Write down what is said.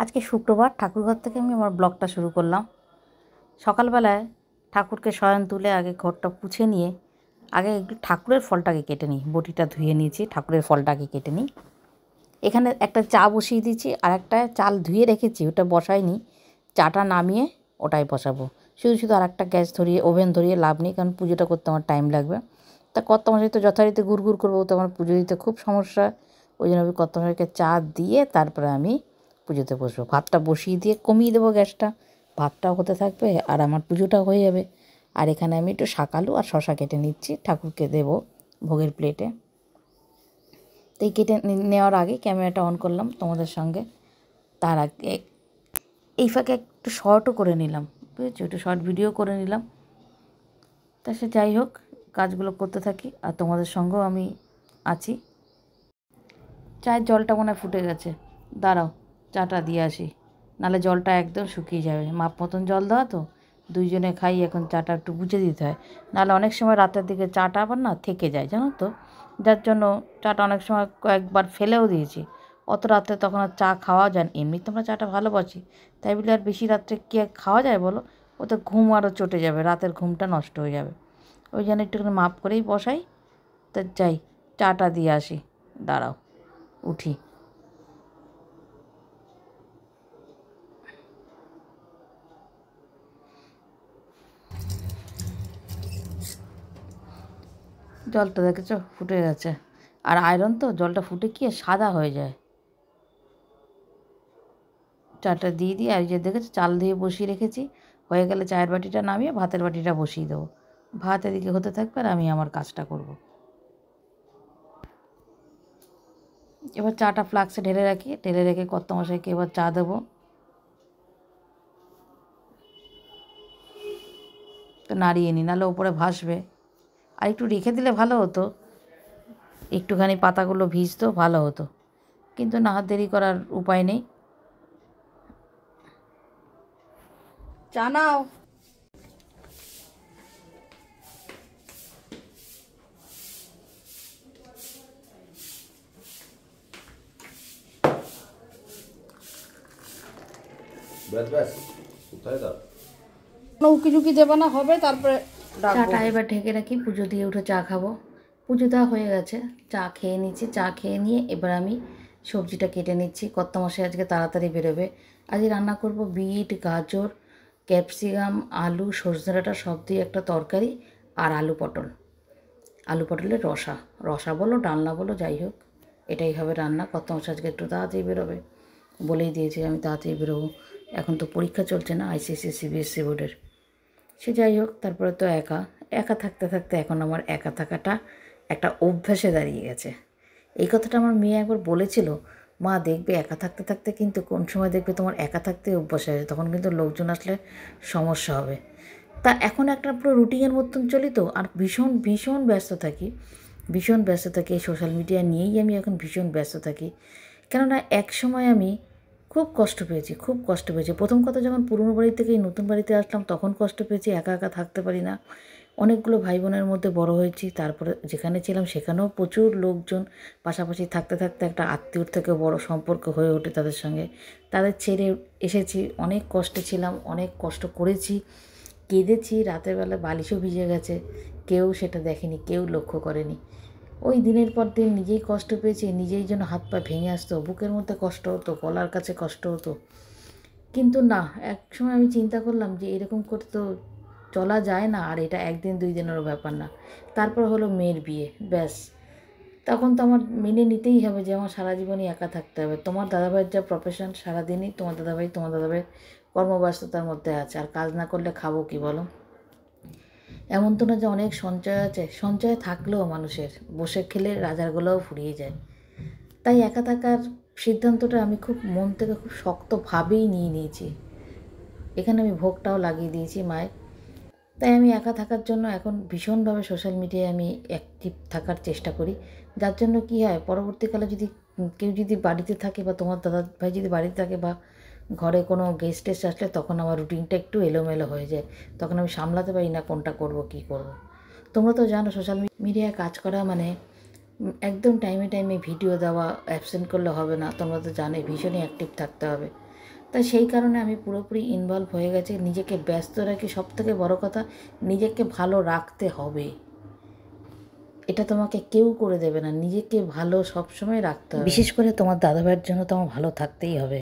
আজকে শুক্রবার ঠাকুরঘর থেকে আমি আমার ব্লগটা শুরু করলাম। সকালবেলায় ঠাকুরকে শয়ন তুলে আগে ঘরটা পুছে নিয়ে আগে একটু ঠাকুরের ফলটাকে কেটে নিই। বটিটা ধুয়ে নিয়েছি, ঠাকুরের ফলটাকে কেটে নিই। এখানে একটা চা বসিয়ে দিয়েছি, আর একটা চাল ধুয়ে রেখেছি, ওটা বসাইনি। চাটা নামিয়ে ওটাই বসাবো। শুধু শুধু আর একটা গ্যাস ধরিয়ে ওভেন ধরিয়ে লাভ নেই, কারণ পুজোটা করতে আমার টাইম লাগবে। তা কর্তামশাই তো যথারীতি গুড় করবো, তো আমার পুজো দিতে খুব সমস্যা। ওই জন্য আমি কর্তামশাইকে চা দিয়ে তারপরে আমি পুজোতে বসবো। ভাতটা বসিয়ে দিয়ে কমিয়ে দেবো গ্যাসটা, ভাতটাও হতে থাকবে আর আমার পুজোটাও হয়ে যাবে। আর এখানে আমি একটু শাক আলু আর শশা কেটে নিচ্ছি, ঠাকুরকে দেবো ভোগের প্লেটে। তো এই কেটে নেওয়ার আগে ক্যামেরাটা অন করলাম তোমাদের সঙ্গে। তার আগে এই ফাঁকে একটু শর্টও করে নিলাম, বুঝেছো, একটু শর্ট ভিডিও করে নিলাম। তা সে যাই হোক, কাজগুলো করতে থাকি আর তোমাদের সঙ্গেও আমি আছি। চায়ের জলটা মনে হয় ফুটে গেছে, দাঁড়াও চাটা দিয়ে আসি, নাহলে জলটা একদম শুকিয়ে যাবে। মাপ মতন জল দেওয়া তো, দুইজনে খাই, এখন চাটা একটু বুঝে দিতে হয়, নাহলে অনেক সময় রাতের দিকে চাটা আবার না থেকে যায়, জানো তো। যার জন্য চাটা অনেক সময় কয়েকবার ফেলেও দিয়েছি। অত রাত্রে তখন আর চা খাওয়া যায় না, এমনি তো আমরা চাটা ভালোবাসি, তাই বলে আর বেশি রাত্রে কী আর খাওয়া যায় বলো? ওতে ঘুম আরও চটে যাবে, রাতের ঘুমটা নষ্ট হয়ে যাবে। ওই জন্য একটুখানি মাপ করেই বসাই। তা যাই, চাটা দিয়ে আসি, দাঁড়াও উঠি। জলটা দেখেছো ফুটে গেছে, আর আয়রন তো জলটা ফুটে গিয়ে সাদা হয়ে যায়। চাটা দিয়ে দিই, আর এই যে দেখেছো চাল দিয়ে বসিয়ে রেখেছি। হয়ে গেলে চায়ের বাটিটা নামিয়ে ভাতের বাটিটা বসিয়ে দেবো। ভাত এদিকে হতে থাকবে আর আমি আমার কাজটা করব। এবার চাটা ফ্লাক্সে ঢেলে রাখি, ঢেলে রেখে কর্তামশাইকে এবার চা দেবো। তো নাড়িয়ে নিই, নাহলে ওপরে ভাসবে। আর একটু রেখে দিলে ভালো হতো, একটুখানি পাতাগুলো ভিজতো ভালো হতো, কিন্তু না, দেরি করার উপায় নেই। চা নাও। ব্যাস ব্যাস, কোথায় দাও? উকি ঝুঁকি দেবে না, হবে তারপরে চাটা এবার ঢেকে রাখি, পুজো দিয়ে উঠে চা খাবো। পুজো দেওয়া হয়ে গেছে, চা খেয়ে নিচ্ছি। চা খেয়ে নিয়ে এবার আমি সবজিটা কেটে নিচ্ছি। কর্তামশাই আজকে তাড়াতাড়ি বেরোবে। আজকে রান্না করব বিট, গাজর, ক্যাপসিকাম, আলু, সজনে ডাঁটা সব দিয়ে একটা তরকারি, আর আলু পটল, আলু পটলের রসা। রসা বলো ডালনা বলো, যাই হোক এটাই হবে রান্না। কর্তামশাই আজকে একটু তাড়াতাড়ি বেরোবে, বলেই দিয়েছি আমি তাড়াতাড়ি বেরোবো। এখন তো পরীক্ষা চলছে না, আইসিএসসি সিবিএসসি বোর্ডের। সে যাই হোক, তারপরে তো একা একা থাকতে থাকতে এখন আমার একা থাকাটা একটা অভ্যাসে দাঁড়িয়ে গেছে। এই কথাটা আমার মেয়ে একবার বলেছিল, মা দেখবে একা থাকতে থাকতে কিন্তু কোন সময় দেখবে তোমার একা থাকতে অভ্যাস হয়ে যায়, তখন কিন্তু লোকজন আসলে সমস্যা হবে। তা এখন একটা পুরো রুটিনের মতন চলি তো, আর ভীষণ ভীষণ ব্যস্ত থাকি, ভীষণ ব্যস্ত থাকি। এই সোশ্যাল মিডিয়া নিয়েই আমি এখন ভীষণ ব্যস্ত থাকি। কেননা এক সময় আমি খুব কষ্ট পেয়েছি, খুব কষ্ট পেয়েছি। প্রথম কথা, যখন পুরনো বাড়ি থেকে এই নতুন বাড়িতে আসলাম তখন কষ্ট পেয়েছি, একা একা থাকতে পারি না। অনেকগুলো ভাই বোনের মধ্যে বড় হয়েছি, তারপরে যেখানে ছিলাম সেখানেও প্রচুর লোকজন, পাশাপাশি থাকতে থাকতে একটা আত্মীয়র থেকে বড় সম্পর্ক হয়ে ওঠে তাদের সঙ্গে। তাদের ছেড়ে এসেছি, অনেক কষ্টে ছিলাম, অনেক কষ্ট করেছি, কেঁদেছি, রাতের বেলা বালিশও ভিজে গেছে, কেউ সেটা দেখেনি, কেউ লক্ষ্য করেনি। ওই দিনের পর দিন নিজেই কষ্ট পেয়েছি, নিজেই যেন হাত পা ভেঙে আসতো, বুকের মধ্যে কষ্ট হতো, গলার কাছে কষ্ট হতো। কিন্তু না, এক সময় আমি চিন্তা করলাম যে এরকম করে তো চলা যায় না, আর এটা একদিন দুই দিনেরও ব্যাপার না। তারপর হলো মেয়ের বিয়ে, ব্যাস তখন তো আমার মেনে নিতেই হবে যে আমার সারা জীবনই একা থাকতে হবে। তোমার দাদাভাইয়ের যা প্রফেশন, সারাদিনই তোমার দাদাভাই কর্মব্যস্ততার মধ্যে আছে, আর কাজ না করলে খাবো কি বলো? এমন তো না যে অনেক সঞ্চয় আছে, সঞ্চয় থাকলেও মানুষের বসে খেলে রাজার গোলাও ফুরিয়ে যায়। তাই একা থাকার সিদ্ধান্তটা আমি খুব মন থেকে খুব শক্তভাবেই নিয়ে নিয়েছি। এখানে আমি ভোগটাও লাগিয়ে দিয়েছি মায়ের। তাই আমি একা থাকার জন্য এখন ভীষণভাবে সোশ্যাল মিডিয়ায় আমি অ্যাক্টিভ থাকার চেষ্টা করি। যার জন্য কী হয়, পরবর্তীকালে যদি কেউ যদি বাড়িতে থাকে, বা তোমার দাদা ভাই যদি বাড়িতে থাকে, বা ঘরে কোনো গেস্ট টেস্ট আসলে, তখন আমার রুটিনটা একটু এলোমেলো হয়ে যায়, তখন আমি সামলাতে পারি না কোনটা করব কী করব। তোমরা তো জানো সোশ্যাল মিডিয়ায় কাজ করা মানে একদম টাইমে টাইমে ভিডিও দেওয়া, অ্যাবসেন্ট করলে হবে না, তোমরা তো জানোই ভীষণই অ্যাক্টিভ থাকতে হবে। তাই সেই কারণে আমি পুরোপুরি ইনভলভ হয়ে গেছি। নিজেকে ব্যস্ত রাখি, সবথেকে বড় কথা নিজেকে ভালো রাখতে হবে। এটা তোমাকে কেউ করে দেবে না, নিজেকে ভালো সবসময় রাখতে হবে। বিশেষ করে তোমার দাদাভাইয়ের জন্য তোমার ভালো থাকতেই হবে।